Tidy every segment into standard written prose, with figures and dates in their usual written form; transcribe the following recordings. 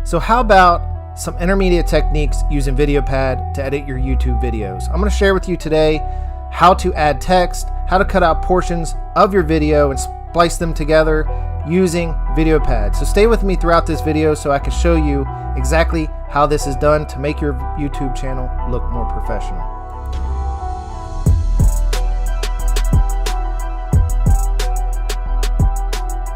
So how about some intermediate techniques using VideoPad to edit your YouTube videos? I'm going to share with you today how to add text, how to cut out portions of your video and splice them together using VideoPad. So stay with me throughout this video so I can show you exactly how this is done to make your YouTube channel look more professional.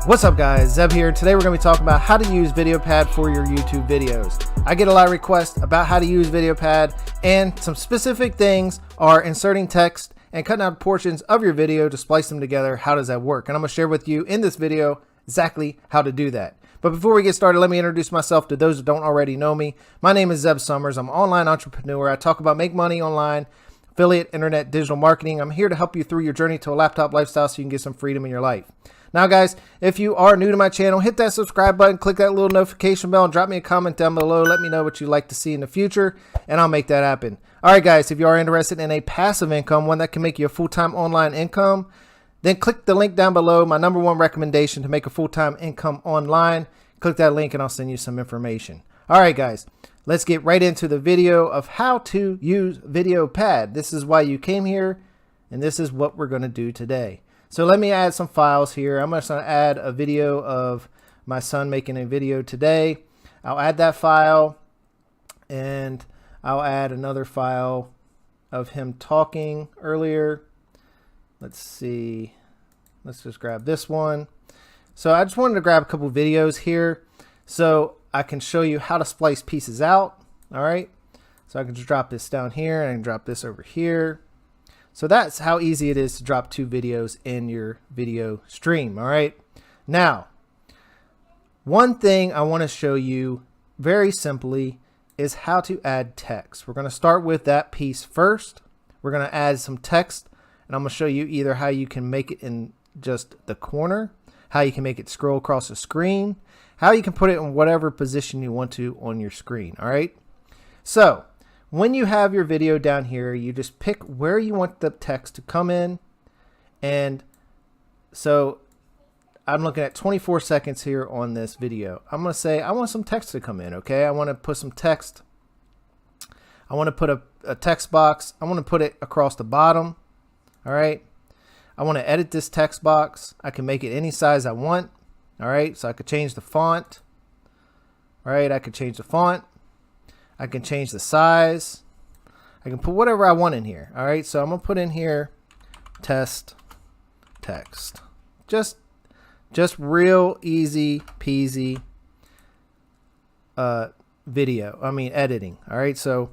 What's up guys, Zeb here. Today we're going to be talking about how to use VideoPad for your YouTube videos. I get a lot of requests about how to use VideoPad, and some specific things are inserting text and cutting out portions of your video to splice them together. How does that work? And I'm going to share with you in this video exactly how to do that. But before we get started, let me introduce myself to those that don't already know me. My name is Zeb Summers. I'm an online entrepreneur. I talk about make money online, affiliate, internet, digital marketing. I'm here to help you through your journey to a laptop lifestyle so you can get some freedom in your life. Now guys, if you are new to my channel, hit that subscribe button, click that little notification bell, and drop me a comment down below. Let me know what you'd like to see in the future, and I'll make that happen. All right guys, if you are interested in a passive income, one that can make you a full-time online income, then click the link down below, my #1 recommendation to make a full-time income online. Click that link and I'll send you some information. All right guys, let's get right into the video of how to use VideoPad. This is why you came here, and this is what we're going to do today. So let me add some files here. I'm just going to add a video of my son making a video today. I'll add that file, and I'll add another file of him talking earlier. Let's see. Let's just grab this one. So I just wanted to grab a couple videos here so I can show you how to splice pieces out. All right. So I can just drop this down here, and I can drop this over here. So that's how easy it is to drop 2 videos in your video stream. All right. Now, one thing I want to show you very simply is how to add text. We're going to start with that piece first. We're going to add some text, and I'm going to show you either how you can make it in just the corner, how you can make it scroll across the screen, how you can put it in whatever position you want to on your screen. All right. So when you have your video down here, you just pick where you want the text to come in. And so I'm looking at 24 seconds here on this video. I'm going to say I want some text to come in. Okay. I want to put some text. I want to put a text box. I want to put it across the bottom. All right. I want to edit this text box. I can make it any size I want. All right. So I could change the font. All right. I could change the font. I can change the size. I can put whatever I want in here. All right. So I'm going to put in here test text. Just real easy peasy editing. All right. So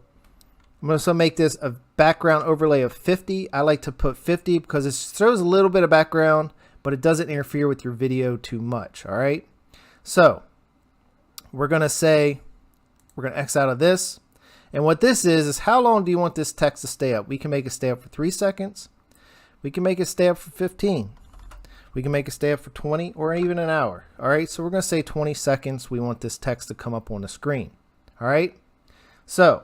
I'm going to make this a background overlay of 50. I like to put 50 because it throws a little bit of background, but it doesn't interfere with your video too much. All right. So we're going to say, we're going to X out of this. And what this is how long do you want this text to stay up? We can make it stay up for 3 seconds. We can make it stay up for 15. We can make it stay up for 20 or even an hour. All right. So we're going to say 20 seconds. We want this text to come up on the screen. All right. So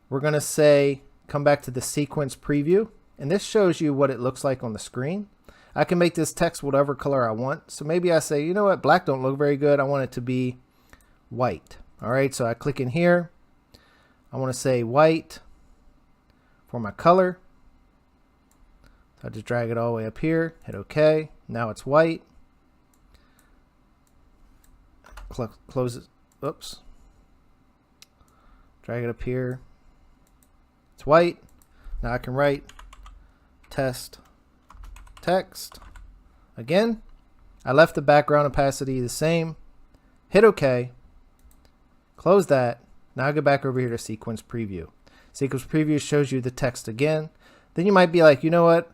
we're going to say, come back to the sequence preview. And this shows you what it looks like on the screen. I can make this text whatever color I want. So maybe I say, you know what? Black don't look very good. I want it to be white. All right, so I click in here. I want to say white for my color. So I just drag it all the way up here, hit OK. Now it's white. Close it. Oops. Drag it up here. It's white. Now I can write test text. Again, I left the background opacity the same. Hit OK. Close that. Now I go back over here to sequence preview. Sequence preview shows you the text again. Then you might be like, you know what?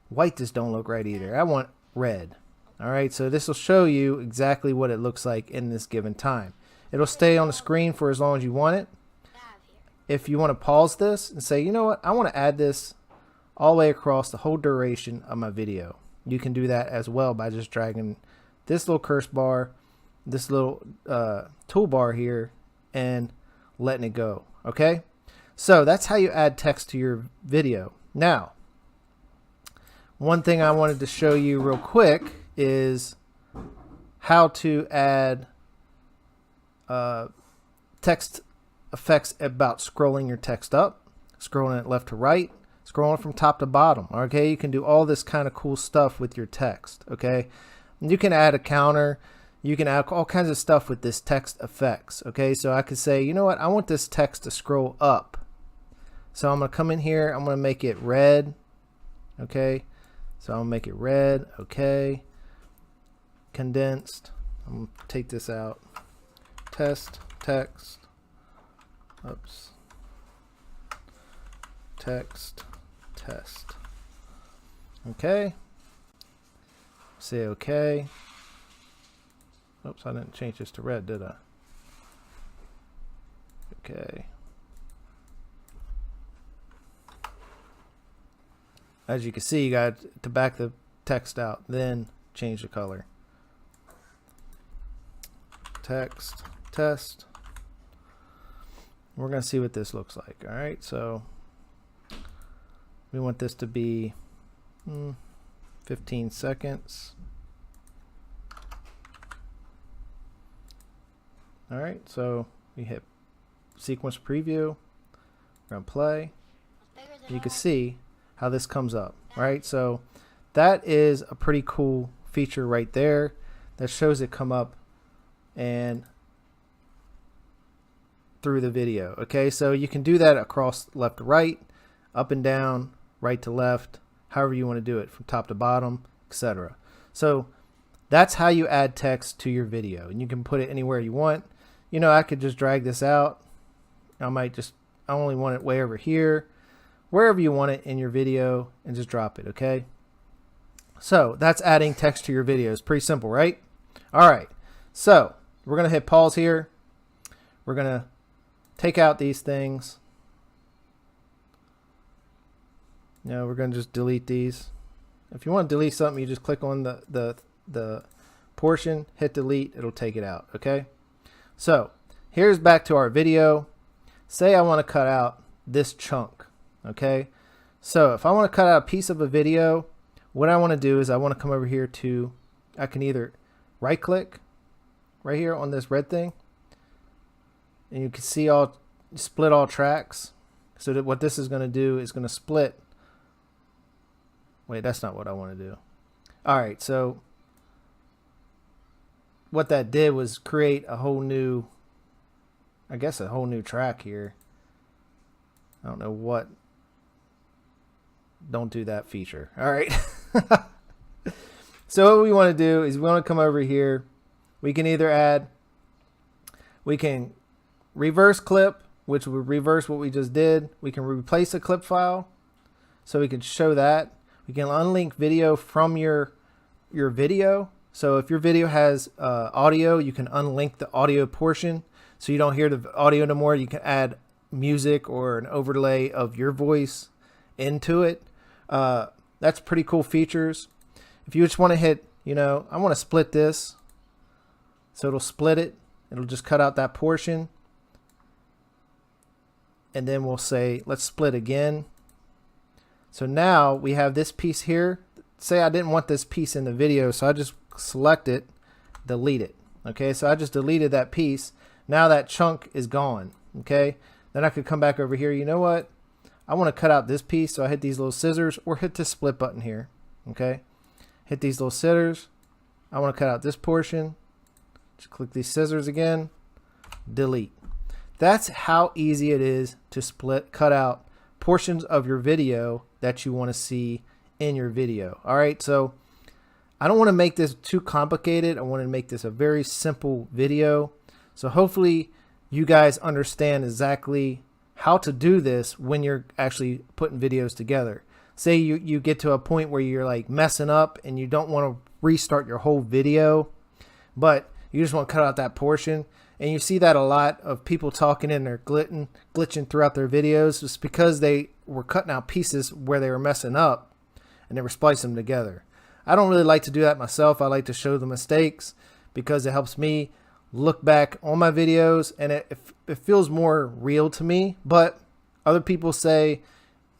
White just don't look right either. I want red. All right. So this will show you exactly what it looks like in this given time. It'll stay on the screen for as long as you want it. If you want to pause this and say, you know what? I want to add this all the way across the whole duration of my video. You can do that as well by just dragging this little cursor bar, this little toolbar here, and letting it go. Okay, so that's how you add text to your video. Now, one thing I wanted to show you real quick is how to add text effects about scrolling your text up, scrolling it left to right, scrolling from top to bottom. Okay, you can do all this kind of cool stuff with your text. Okay, and you can add a counter, you can add all kinds of stuff with this text effects. Okay, so I could say, you know what, I want this text to scroll up, so I'm gonna come in here, I'm gonna make it red. Okay, so I'll make it red. Okay, condensed. I'm gonna take this out. Test text. Oops. Text test. Okay. Say okay. Oops, I didn't change this to red, did I? Okay. As you can see, you got to back the text out, then change the color. Text test. We're going to see what this looks like. All right, so we want this to be 15 seconds. All right, so we hit sequence preview. We're going to play. You can see how this comes up, right? So that is a pretty cool feature right there that shows it come up and through the video. Okay, so you can do that across left to right, up and down, right to left, however you want to do it, from top to bottom, etc. So that's how you add text to your video, and you can put it anywhere you want. You know, I could just drag this out. I only want it way over here, wherever you want it in your video, and just drop it. Okay, so that's adding text to your videos. Pretty simple, right? All right, so we're gonna hit pause here. We're gonna take out these things. No, we're gonna just delete these. If you want to delete something, you just click on the portion, hit delete, it'll take it out. Okay, so here's back to our video. Say I want to cut out this chunk. Okay, so if I want to cut out a piece of a video, what I want to do is I want to come over here to, I can either right click right here on this red thing, and you can see all split all tracks. So that what this is going to do is going to split. Wait, that's not what I want to do. All right, so what that did was create a whole new, I guess a whole new track here. I don't know what. Don't do that feature. All right. So what we want to do is we want to come over here. We can either add, we can reverse clip, which will reverse what we just did. We can replace a clip file, so we can show that. We can unlink video from your video. So if your video has audio, you can unlink the audio portion, so you don't hear the audio no more. You can add music or an overlay of your voice into it. That's pretty cool features. If you just want to hit, you know, I want to split this, so it'll split it. It'll just cut out that portion, and then we'll say let's split again. So now we have this piece here. Say I didn't want this piece in the video, so I just select it, delete it. Okay, so I just deleted that piece. Now that chunk is gone. Okay, then I could come back over here. You know what, I want to cut out this piece, so I hit these little scissors or hit the split button here. Okay, hit these little scissors. I want to cut out this portion. Just click these scissors again, delete. That's how easy it is to cut out portions of your video that you want to see in your video. All right, so I don't want to make this too complicated. I want to make this a very simple video. So hopefully you guys understand exactly how to do this when you're actually putting videos together. Say you get to a point where you're like messing up and you don't want to restart your whole video, but you just want to cut out that portion. And you see that a lot of people talking and they're glitching throughout their videos. It's because they were cutting out pieces where they were messing up and they were splicing them together. I don't really like to do that myself. I like to show the mistakes because it helps me look back on my videos, and it feels more real to me. But other people say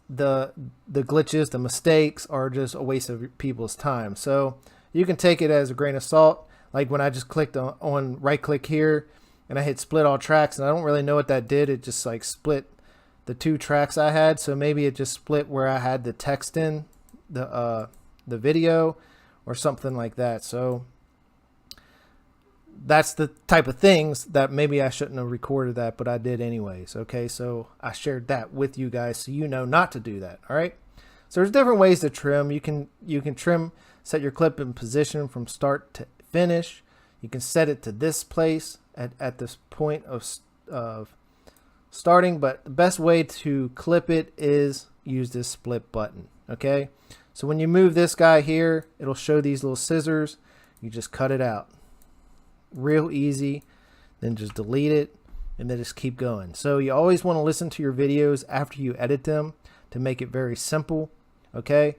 the glitches, the mistakes are just a waste of people's time. So you can take it as a grain of salt. Like when I just clicked on right click here, and I hit split all tracks, and I don't really know what that did. It just like split the 2 tracks I had. So maybe it just split where I had the text in the video or something like that. So that's the type of things that maybe I shouldn't have recorded that, but I did anyways. Okay, so I shared that with you guys so you know not to do that. All right, so there's different ways to trim. You can trim, set your clip in position from start to finish. You can set it to this place at this point of starting, but the best way to clip it is use this split button. Okay, so when you move this guy here, it'll show these little scissors. You just cut it out. Real easy. Then just delete it and then just keep going. So you always want to listen to your videos after you edit them to make it very simple. Okay,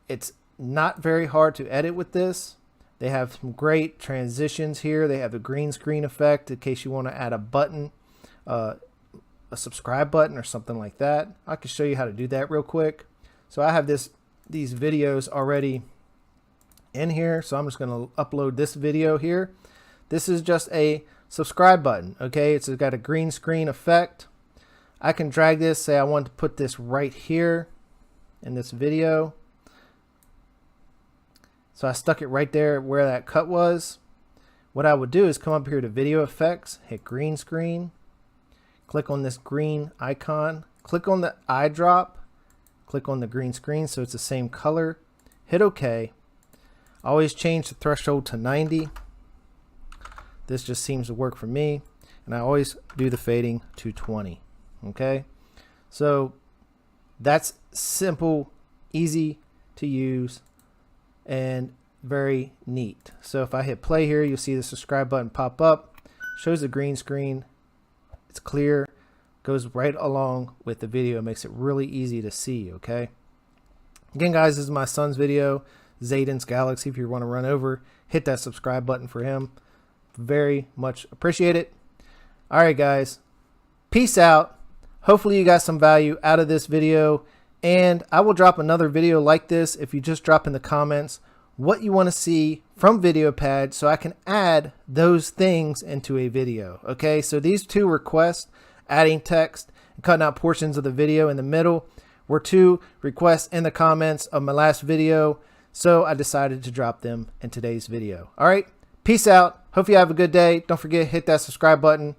it's not very hard to edit with this. They have some great transitions here. They have the green screen effect in case you want to add a button, a subscribe button or something like that. I can show you how to do that real quick. So I have these videos already in here, so I'm just going to upload this video here. This is just a subscribe button. Okay, it's got a green screen effect. I can drag this, say I want to put this right here in this video. So I stuck it right there where that cut was. What I would do is come up here to video effects, hit green screen, click on this green icon, click on the eyedrop, click on the green screen so it's the same color, hit OK. Always change the threshold to 90. This just seems to work for me, and I always do the fading to 20. Okay, so that's simple, easy to use, and very neat. So if I hit play here, you'll see the subscribe button pop up, shows the green screen, it's clear, goes right along with the video, makes it really easy to see. Okay, again guys, this is my son's video, Zayden's Galaxy. If you want to run over, hit that subscribe button for him. Very much appreciate it. All right guys, peace out. Hopefully you got some value out of this video, and I will drop another video like this if you just drop in the comments what you want to see from VideoPad so I can add those things into a video. Okay, so these 2 requests, adding text and cutting out portions of the video in the middle, were 2 requests in the comments of my last video, so I decided to drop them in today's video. All right, peace out. Hope you have a good day. Don't forget, hit that subscribe button.